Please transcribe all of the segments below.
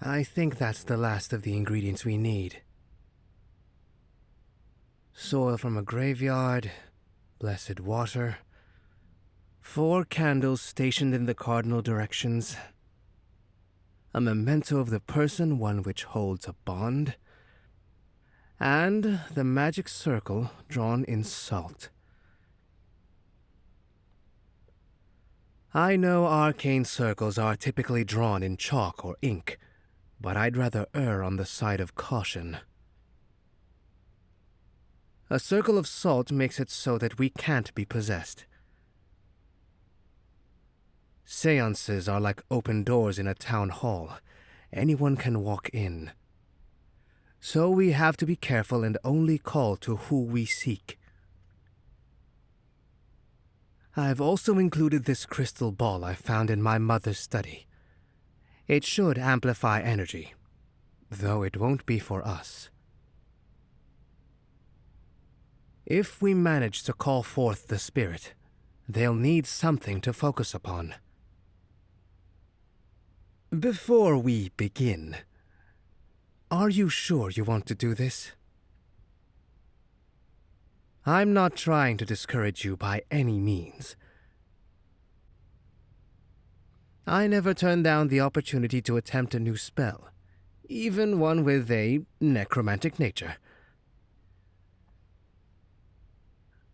I think that's the last of the ingredients we need. Soil from a graveyard, blessed water, 4 candles stationed in the cardinal directions, a memento of the person, one which holds a bond, and the magic circle drawn in salt. I know arcane circles are typically drawn in chalk or ink, but I'd rather err on the side of caution. A circle of salt makes it so that we can't be possessed. Seances are like open doors in a town hall. Anyone can walk in. So we have to be careful and only call to who we seek. I've also included this crystal ball I found in my mother's study. It should amplify energy, though it won't be for us. If we manage to call forth the spirit, they'll need something to focus upon. Before we begin, are you sure you want to do this? I'm not trying to discourage you by any means. I never turned down the opportunity to attempt a new spell, even one with a necromantic nature.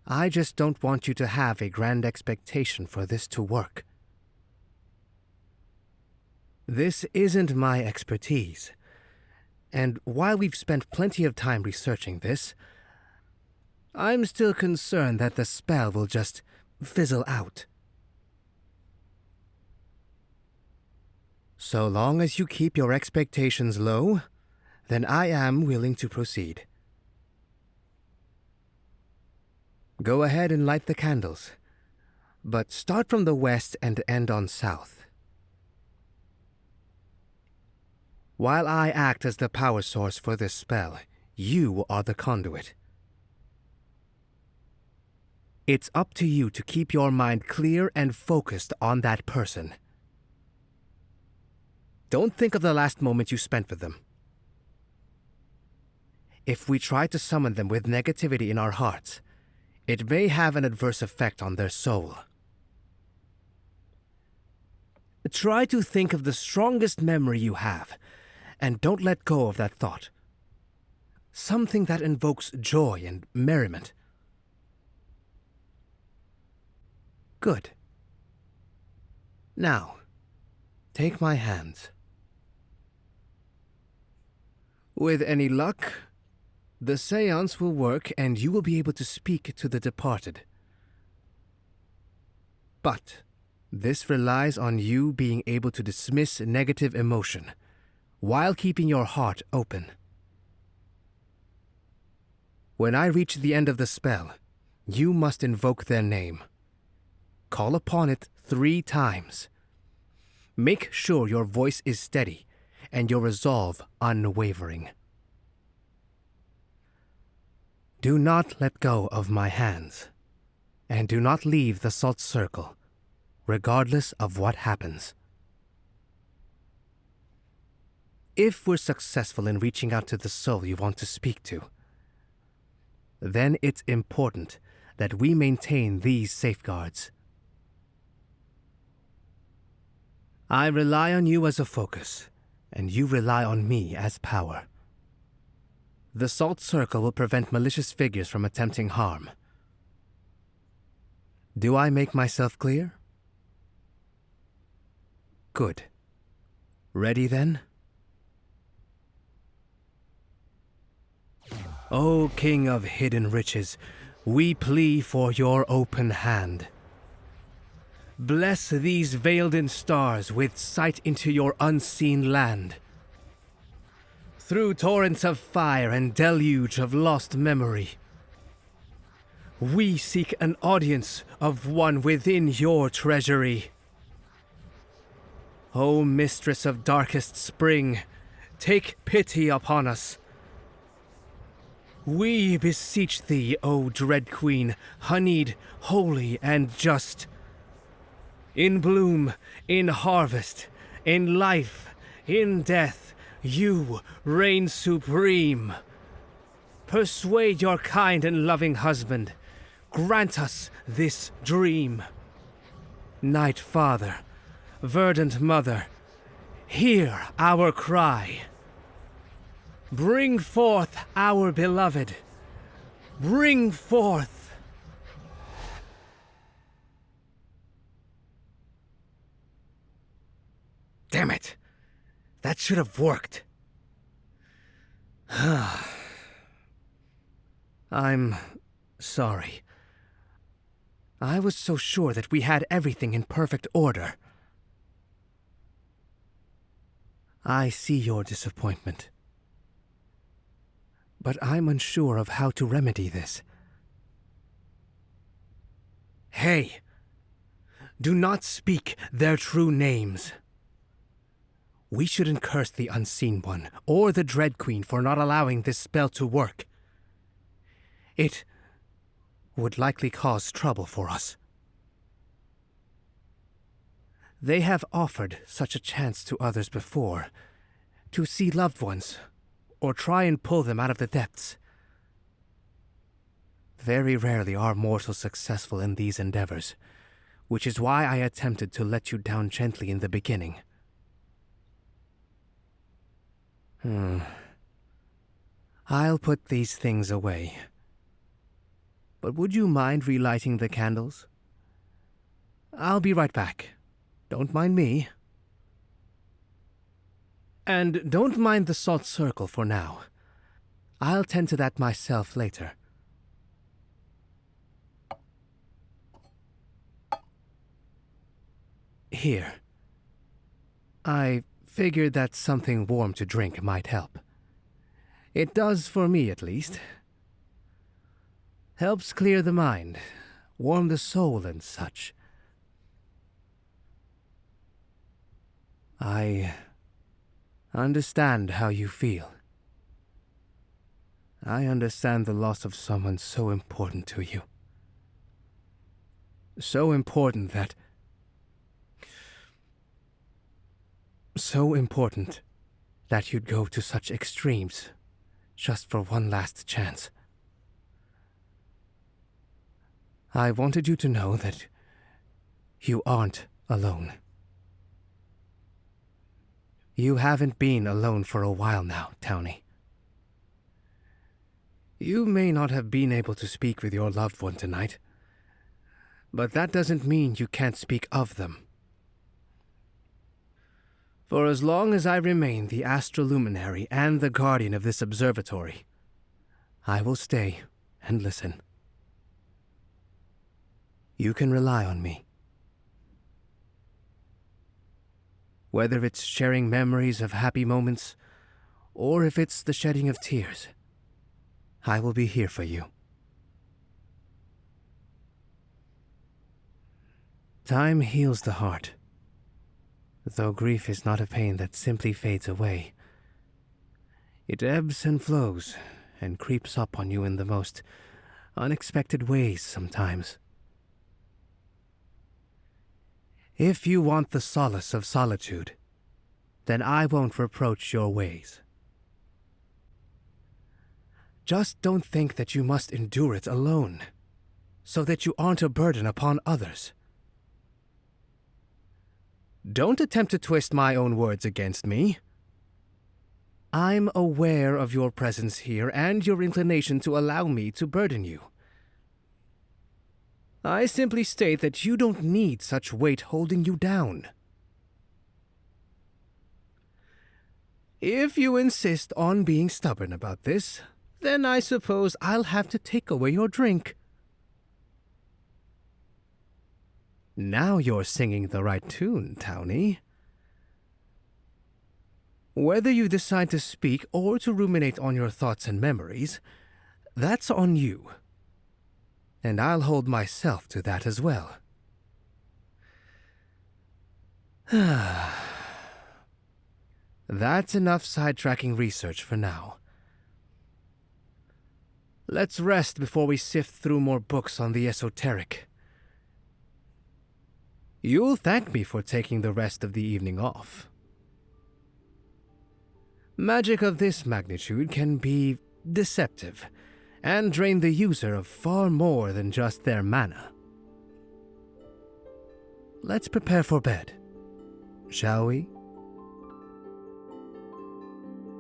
I just don't want you to have a grand expectation for this to work. This isn't my expertise, and while we've spent plenty of time researching this, I'm still concerned that the spell will just fizzle out. So long as you keep your expectations low, then I am willing to proceed. Go ahead and light the candles, but start from the west and end on south. While I act as the power source for this spell, you are the conduit. It's up to you to keep your mind clear and focused on that person. Don't think of the last moment you spent with them. If we try to summon them with negativity in our hearts, it may have an adverse effect on their soul. Try to think of the strongest memory you have, and don't let go of that thought. Something that invokes joy and merriment. Good. Now, take my hands. With any luck, the seance will work and you will be able to speak to the departed. But this relies on you being able to dismiss negative emotion while keeping your heart open. When I reach the end of the spell, you must invoke their name. Call upon it 3 times. Make sure your voice is steady and your resolve unwavering. Do not let go of my hands, and do not leave the salt circle, regardless of what happens. If we're successful in reaching out to the soul you want to speak to, then it's important that we maintain these safeguards. I rely on you as a focus, and you rely on me as power. The salt circle will prevent malicious figures from attempting harm. Do I make myself clear? Good. Ready then? O King of hidden riches, we plea for your open hand. Bless these veiled-in stars with sight into your unseen land. Through torrents of fire and deluge of lost memory, we seek an audience of one within your treasury. O mistress of darkest spring, take pity upon us. We beseech thee, O dread queen, honeyed, holy, and just. In bloom, in harvest, in life, in death, You reign supreme. Persuade your kind and loving husband. Grant us this dream. Night Father, verdant Mother, hear our cry. Bring forth our beloved. Bring forth. Damn it! That should have worked. I'm sorry. I was so sure that we had everything in perfect order. I see your disappointment. But I'm unsure of how to remedy this. Hey! Do not speak their true names. We shouldn't curse the Unseen One or the Dread Queen for not allowing this spell to work. It would likely cause trouble for us. They have offered such a chance to others before, to see loved ones, or try and pull them out of the depths. Very rarely are mortals successful in these endeavors, which is why I attempted to let you down gently in the beginning. I'll put these things away. But would you mind relighting the candles? I'll be right back. Don't mind me. And don't mind the salt circle for now. I'll tend to that myself later. Here. I figured that something warm to drink might help. It does for me, at least. Helps clear the mind, warm the soul and such. I understand how you feel. I understand the loss of someone so important to you. So important that you'd go to such extremes just for one last chance. I wanted you to know that you aren't alone. You haven't been alone for a while now, Townie. You may not have been able to speak with your loved one tonight, but that doesn't mean you can't speak of them. For as long as I remain the Astroluminary and the guardian of this observatory, I will stay and listen. You can rely on me. Whether it's sharing memories of happy moments, or if it's the shedding of tears, I will be here for you. Time heals the heart, though grief is not a pain that simply fades away. It ebbs and flows, and creeps up on you in the most unexpected ways sometimes. If you want the solace of solitude, then I won't reproach your ways. Just don't think that you must endure it alone, so that you aren't a burden upon others. Don't attempt to twist my own words against me. I'm aware of your presence here and your inclination to allow me to burden you. I simply state that you don't need such weight holding you down. If you insist on being stubborn about this, then I suppose I'll have to take away your drink. Now you're singing the right tune, Townie. Whether you decide to speak or to ruminate on your thoughts and memories, that's on you. And I'll hold myself to that as well. That's enough sidetracking research for now. Let's rest before we sift through more books on the esoteric. You'll thank me for taking the rest of the evening off. Magic of this magnitude can be deceptive and drain the user of far more than just their mana. Let's prepare for bed, shall we?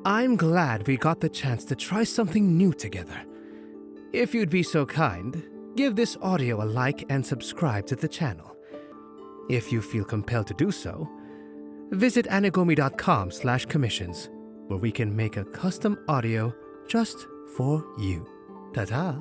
I'm glad we got the chance to try something new together. If you'd be so kind, give this audio a like and subscribe to the channel. If you feel compelled to do so, visit anagomi.com/commissions, where we can make a custom audio just for you. Ta-ta!